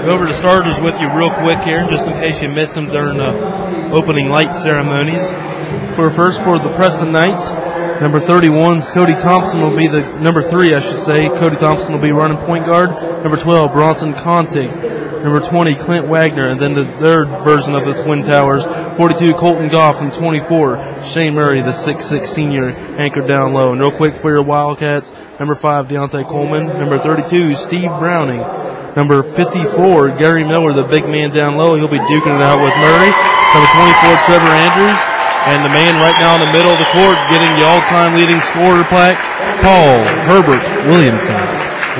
Go over to starters with you real quick here, just in case you missed them during the opening light ceremonies. For the Preston Knights, number 31, Cody Thompson will be the number 3, I should say. Cody Thompson will be running point guard. Number 12, Bronson Conte. Number 20, Clint Wagner. And then the third version of the Twin Towers, 42, Colton Goff. And 24, Shane Murray, the 6'6 senior, anchored down low. And real quick for your Wildcats, number 5, Deontay Coleman. Number 32, Steve Browning. Number 54, Gary Miller, the big man down low. He'll be duking it out with Murray. Number 24, Trevor Andrews. And the man right now in the middle of the court getting the all-time leading scorer plaque, Paul Herbert Williamson.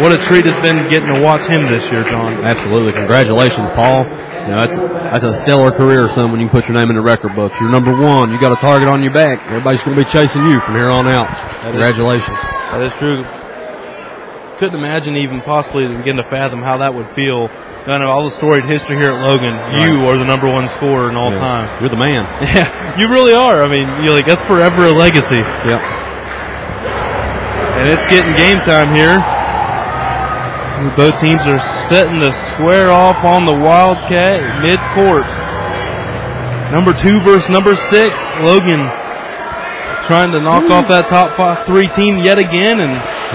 What a treat it's been getting to watch him this year, John. Absolutely. Congratulations, Paul. You know, that's a stellar career, son, when you put your name in the record books. You're number 1. You got a target on your back. Everybody's going to be chasing you from here on out. Congratulations. That is true. Couldn't imagine even possibly begin to fathom how that would feel. Kind of all the storied history here at Logan. Right. You are the number 1 scorer in all time. You're the man. Yeah, you really are. I mean, you're like, that's forever a legacy. Yep. And it's getting game time here. Both teams are setting to square off on the Wildcat mid-court. Number 2 versus number 6. Logan trying to knock off that top 3 team yet again, and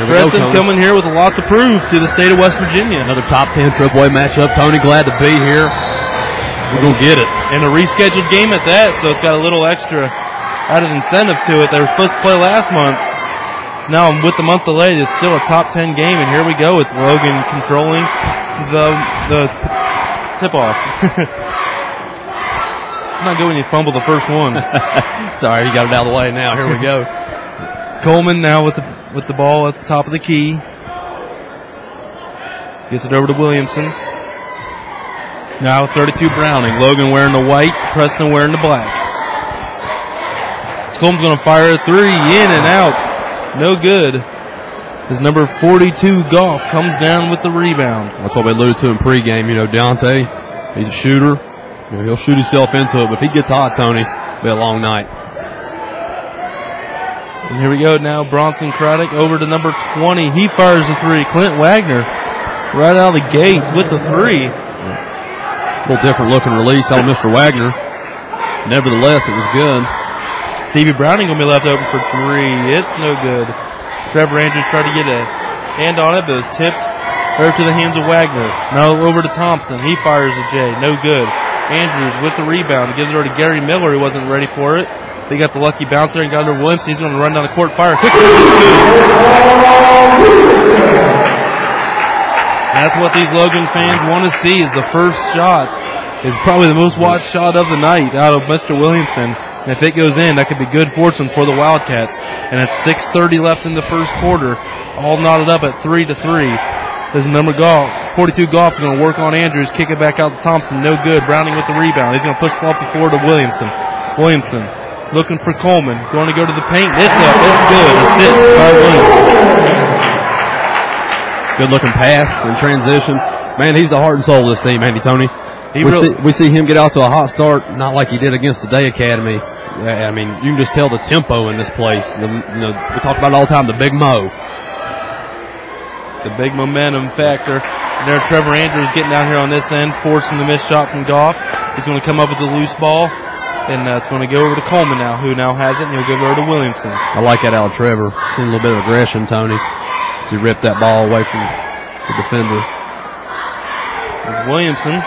Preston coming here with a lot to prove to the state of West Virginia. Another top 10 AAA matchup. Tony, glad to be here. We're going to get it. And a rescheduled game at that, so it's got a little extra added incentive to it. They were supposed to play last month. So now with the month delayed, it's still a top 10 game, and here we go with Logan controlling the tip-off. It's not good when you fumble the first one. Sorry, you got it out of the way now. Here we go. Coleman now with the ball at the top of the key. Gets it over to Williamson. Now 32 Browning. Logan wearing the white, Preston wearing the black. Coleman's going to fire a 3, in and out. No good. His number 42 Goff comes down with the rebound. That's what we alluded to in pregame. You know, Deontay, he's a shooter. You know, he'll shoot himself into it, but if he gets hot, Tony, it'll be a long night. And here we go now, Bronson Craddock over to number 20. He fires the 3. Clint Wagner right out of the gate with the 3. A little different looking release on Mr. Wagner. Nevertheless, it was good. Stevie Browning going to be left open for 3. It's no good. Trevor Andrews tried to get a hand on it, but it was tipped over to the hands of Wagner. Now over to Thompson. He fires a J. No good. Andrews with the rebound. He gives it over to Gary Miller, who wasn't ready for it. They got the lucky bounce there and got under Williams. He's going to run down the court, fire quickly. It's good. That's what these Logan fans want to see, is the first shot is probably the most watched shot of the night out of Mr. Williamson. And if it goes in, that could be good fortune for the Wildcats. And it's 6:30 left in the first quarter, all knotted up at 3-3. There's number 42 Goff is going to work on Andrews, kick it back out to Thompson. No good. Browning with the rebound. He's going to push the ball up the floor to Williamson. Williamson looking for Coleman. Going to go to the paint. It's up. It's good. Assist by Williamson. Good looking pass in transition. Man, he's the heart and soul of this team, ain't he, Tony? We see him get out to a hot start, not like he did against the Day Academy. Yeah, I mean, you can just tell the tempo in this place. We talk about it all the time, the Big Mo. The big momentum factor. And there, Trevor Andrews getting down here on this end, forcing the missed shot from Goff. He's going to come up with the loose ball, and it's going to go over to Coleman now, who now has it, and he'll give it over to Williamson. I like that out of Trevor. Seen a little bit of aggression, Tony. He ripped that ball away from the defender. There's Williamson.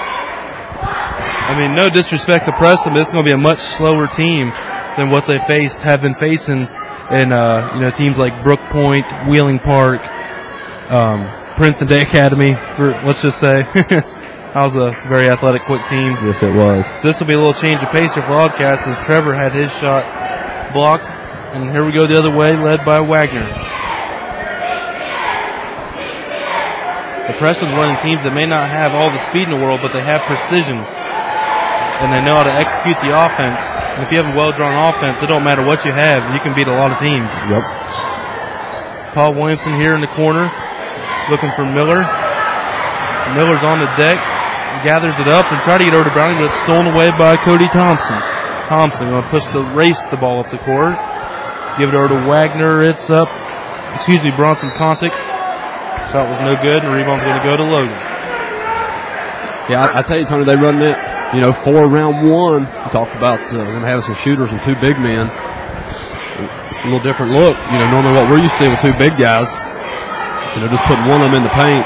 I mean, no disrespect to Preston, but it's going to be a much slower team than what they have been facing in teams like Brook Point, Wheeling Park, Princeton Day Academy, let's just say. That was a very athletic, quick team. Yes, it was. So this will be a little change of pace here for Wildcats as Trevor had his shot blocked. And here we go the other way, led by Wagner. The Preston's one of the teams that may not have all the speed in the world, but they have precision. And they know how to execute the offense. And if you have a well-drawn offense, it don't matter what you have. You can beat a lot of teams. Yep. Paul Williamson here in the corner, looking for Miller. Miller's on the deck, gathers it up and try to get over to Browning, but it's stolen away by Cody Thompson. Thompson going to race the ball up the court. Give it over to Wagner. It's up. Bronson Contick Shot was no good, and the rebound's going to go to Logan. Yeah, I tell you, Tony, they run that, for round one. We talked about them having some shooters and 2 big men. A little different look. Normally what we're used to seeing with 2 big guys. Just putting one of them in the paint.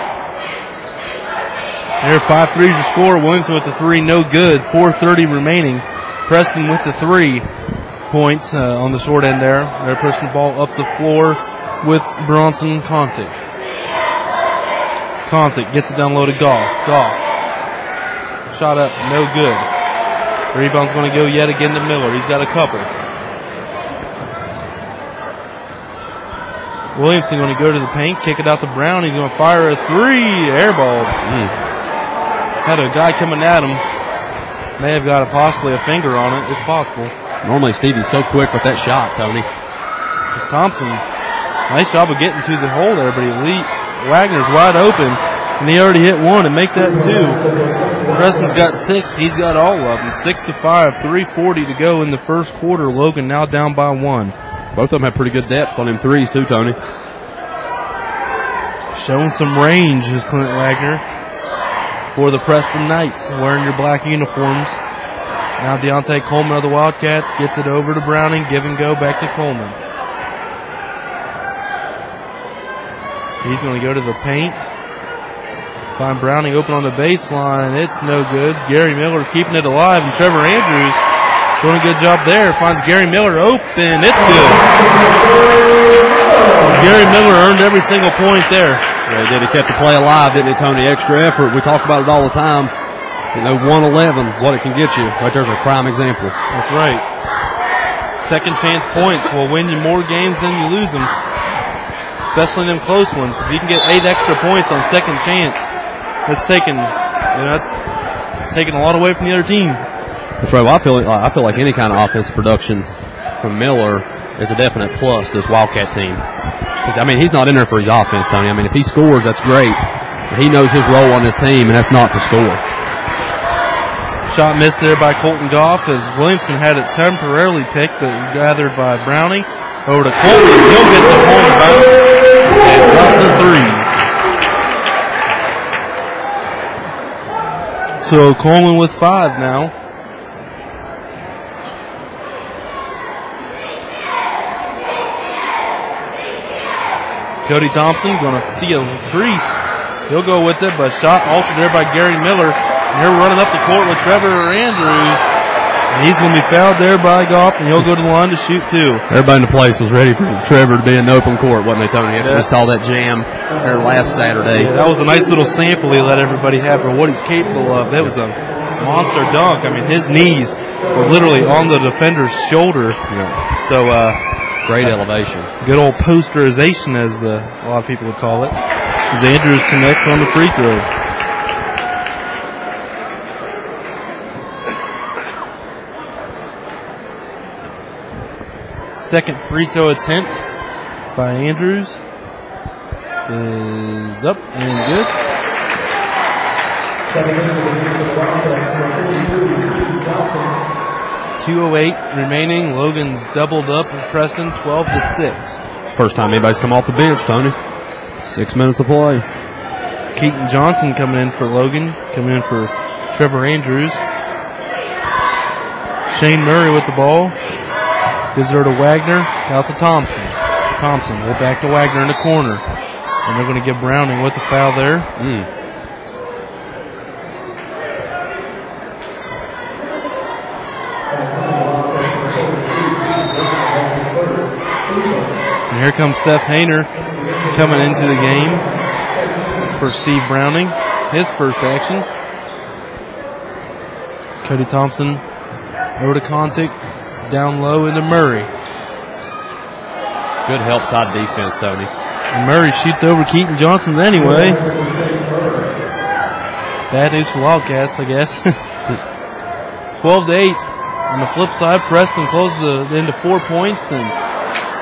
There, 5 threes to score. Williamson with the 3, no good. 4:30 remaining. Preston with the 3 points on the short end there. They're pushing the ball up the floor with Bronson Contic. Contic gets it down low to Goff. Shot up, no good. Rebound's going to go yet again to Miller. He's got a couple. Williamson going to go to the paint, kick it out to Brown. He's going to fire a 3, airball. Had a guy coming at him. May have got possibly a finger on it. It's possible. Normally Stevie's so quick with that shot, Tony. Because Thompson, nice job of getting to the hole there, but Wagner's wide open, and he already hit 1 and make that 2. Preston's got 6. He's got all of them. 6-5, 3:40 to go in the first quarter. Logan now down by 1. Both of them have pretty good depth on them 3s too, Tony. Showing some range is Clint Wagner for the Preston Knights, wearing your black uniforms. Now Deontay Coleman of the Wildcats gets it over to Browning. Give and go back to Coleman. He's going to go to the paint. Find Browning open on the baseline. It's no good. Gary Miller keeping it alive, and Trevor Andrews doing a good job there. Finds Gary Miller open. It's good. Gary Miller earned every single point there. Yeah, he did. He kept the play alive, didn't he, Tony? Extra effort. We talk about it all the time. 111, what it can get you. Right there's a prime example. That's right. Second chance points will win you more games than you lose them, especially them close ones. If you can get 8 extra points on second chance, that's taking, that's taking a lot away from the other team. That's right. Well, I feel like any kind of offensive production from Miller is a definite plus to this Wildcat team. Because he's not in there for his offense, Tony. If he scores, that's great. But he knows his role on this team, and that's not to score. Shot missed there by Colton Goff as Williamson had it temporarily picked, but gathered by Browning. Over to Colton. He'll get the home bounce and drop the 3. So Coleman with 5 now. Cody Thompson going to see a crease. He'll go with it, but shot altered there by Gary Miller. And they're running up the court with Trevor Andrews. And he's going to be fouled there by Goff, and he'll go to the line to shoot 2. Everybody in the place was ready for Trevor to be in the open court, wasn't they, Tony? We saw that jam there last Saturday. Yeah, that was a nice little sample he let everybody have for what he's capable of. That was a monster dunk. His knees were literally on the defender's shoulder. Yeah. So, great elevation. Good old posterization, as a lot of people would call it, as Andrews connects on the free throw. Second free throw attempt by Andrews is up and good. 2:08 remaining. Logan's doubled up with Preston, 12-6. First time anybody's come off the bench, Tony. 6 minutes of play. Keaton Johnson coming in for Logan, coming in for Trevor Andrews. Shane Murray with the ball. Gives her to Wagner, out to Thompson. Thompson will back to Wagner in the corner. And they're going to give Browning with the foul there. And here comes Seth Hayner coming into the game for Steve Browning. His first action. Cody Thompson over to Contic. Down low into Murray. Good help side defense, Tony. And Murray shoots over Keaton Johnson anyway. Bad news for Wildcats, I guess. 12-8. On the flip side, Preston closed into 4 points, and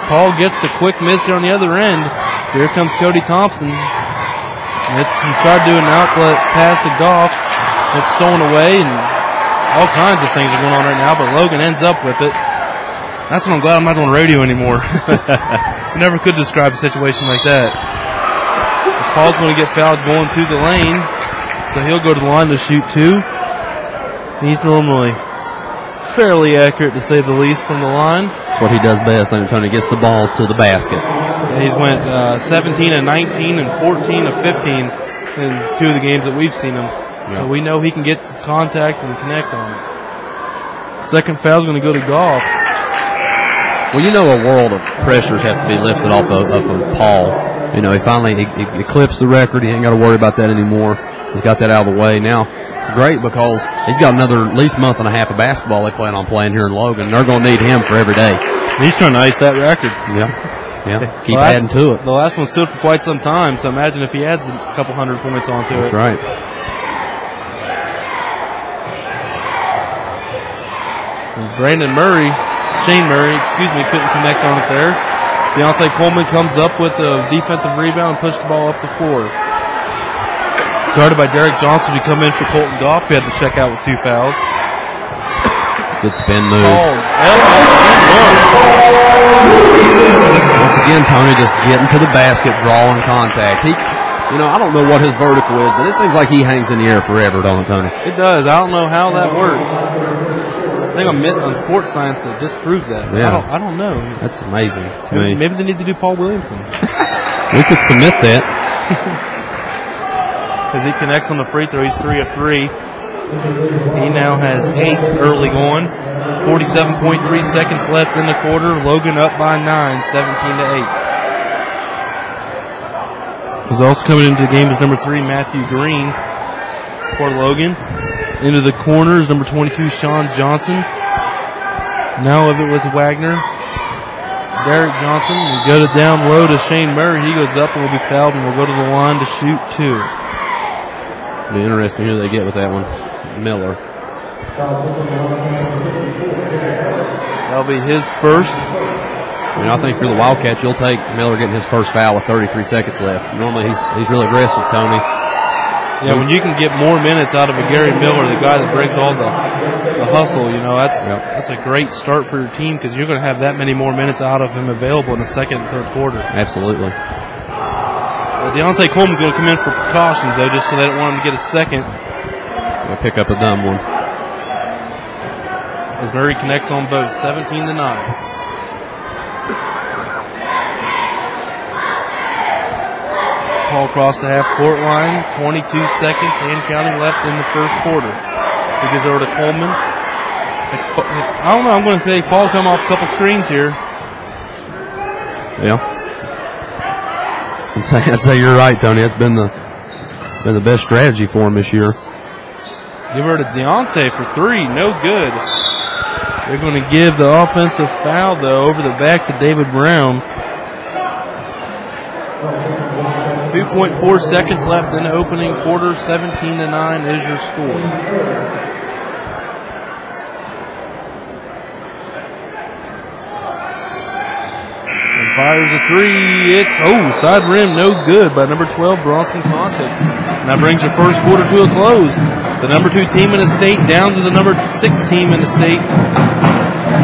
Paul gets the quick miss here on the other end. So here comes Cody Thompson. And he tried to do an outlet pass to Goff. It's stolen away, and all kinds of things are going on right now, but Logan ends up with it. That's what I'm glad I'm not on radio anymore. Never could describe a situation like that. Paul's going to get fouled going through the lane, so he'll go to the line to shoot 2. He's normally fairly accurate, to say the least, from the line. That's what he does best. Tony gets the ball to the basket. And he's went 17 of 19 and 14 of 15 in 2 of the games that we've seen him. Yeah. So we know he can get to contact and connect on it. Second foul's going to go to Goff. Well, you know, a world of pressures have to be lifted off of Paul. You know, he finally eclipsed the record. He ain't got to worry about that anymore. He's got that out of the way. Now, it's great because he's got another at least month and a half of basketball they plan on playing here in Logan. They're going to need him for every day. He's trying to ice that record. Yeah. Keep adding to it. The last one stood for quite some time, so imagine if he adds a couple hundred points onto it. That's right. Shane Murray, couldn't connect on it there. Deontay Coleman comes up with a defensive rebound and pushed the ball up the floor. Guarded by Derek Johnson to come in for Colton Goff. He had to check out with 2 fouls. Good spin move. Once again, Tony just getting to the basket, drawing contact. I don't know what his vertical is, but it seems like he hangs in the air forever, don't it, Tony? It does. I don't know how that works. I think on sports science that disproved that. Yeah. I don't know. That's amazing to me. Maybe they need to do Paul Williamson. We could submit that. Because he connects on the free throw. He's 3 of 3. He now has 8 early going. 47.3 seconds left in the quarter. Logan up by 9, 17-8. Who's also coming into the game is number 3, Matthew Green for Logan. Into the corners, number 22, Sean Johnson. Now of it with Wagner. Derek Johnson. We go to down low to Shane Murray. He goes up and will be fouled and will go to the line to shoot 2. It'll be interesting who they get with that one. Miller. That'll be his first. I think for the Wildcats, you'll take Miller getting his first foul with 33 seconds left. Normally he's really aggressive, Tony. Yeah, when you can get more minutes out of a Gary Miller, the guy that brings all the hustle, that's a great start for your team because you're going to have that many more minutes out of him available in the second and third quarter. Absolutely. Deontay Coleman's going to come in for precautions, though, just so they don't want him to get a second. I'll pick up a dumb one. As Murray connects on both, 17-9. Paul across the half-court line, 22 seconds and counting left in the first quarter. He goes over to Coleman. I don't know, I'm going to say Paul come off a couple screens here. Yeah. I'd say you're right, Tony. That's been the best strategy for him this year. Give her to Deontay for 3. No good. They're going to give the offensive foul, though, over the back to David Brown. 2.4 seconds left in the opening quarter. 17-9 is your score. And fires a 3. It's, side rim, no good by number 12, Bronson Conte. And that brings your first quarter to a close. The number 2 team in the state down to the number 6 team in the state.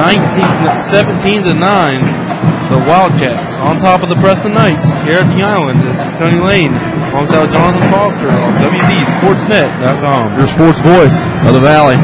17-9. The Wildcats on top of the Preston Knights here at the Island. This is Tony Lane alongside Jonathan Foster on wvsportsnet.com. Your sports voice of the Valley.